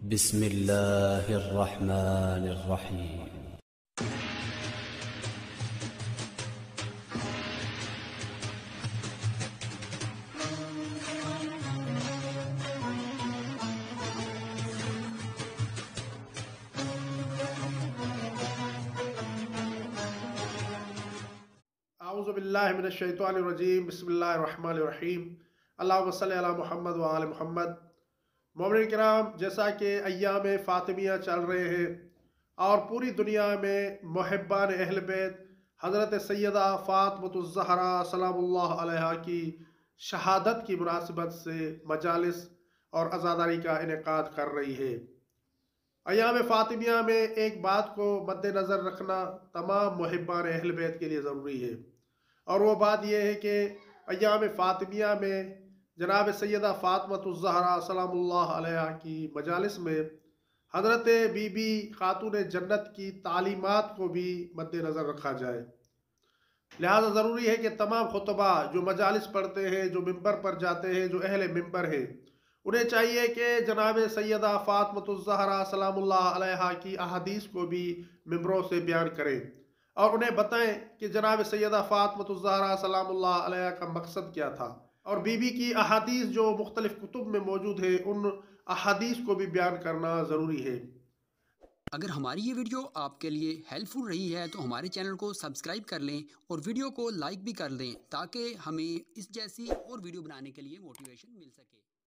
بسم الله الرحمن الرحيم. अऊज़ु बिल्लाहि मिनश्शैतानिर्रजीम बिस्मिल्लाहिर्रहमानिर्रहीम अल्लाहुम्मा सल्लि अला मुहम्मद व आले मुहम्मद। मोमिन किराम, जैसा कि अय्याम फ़ातिमिया चल रहे हैं और पूरी दुनिया में मुहिब्बान अहल बैत हज़रत सैयदा फ़ातिमतुज़ ज़हरा सलामुल्लाह अलैहा की शहादत की मुनासिबत से मजालिस और अज़ादारी का इनेकाद कर रही है। अय्याम फ़ातिमिया में एक बात को मद्देनज़र रखना तमाम मुहिब्बान अहल बैत के लिए ज़रूरी है, और वो बात यह है कि अय्याम फ़ातिमिया में जनाब सैयदा फ़ातिमतुज़ ज़हरा सलामुल्लाह अलैहा की मजालिस में हज़रत बीबी खातून जन्नत की तालीमात को भी मद्देनज़र रखा जाए। लिहाजा ज़रूरी है कि तमाम खुतबा जो मजालिस पढ़ते हैं, जो मिंबर पर जाते हैं, जो अहले मिंबर हैं, उन्हें चाहिए कि जनाब सैयदा फ़ातिमतुज़ ज़हरा सलामुल्लाह अलैहा की अहादीस को भी मिंबरों से बयान करें और उन्हें बताएं कि जनाब सैयदा फ़ातिमतुज़ ज़हरा सलामुल्लाह अलैहा का मकसद क्या था, और बीबी की अहादीस जो मुख्तलिफ कुतुब में मौजूद है उन अहादीस को भी बयान करना ज़रूरी है। अगर हमारी ये वीडियो आपके लिए हेल्पफुल रही है तो हमारे चैनल को सब्सक्राइब कर लें और वीडियो को लाइक भी कर दें ताकि हमें इस जैसी और वीडियो बनाने के लिए मोटिवेशन मिल सके।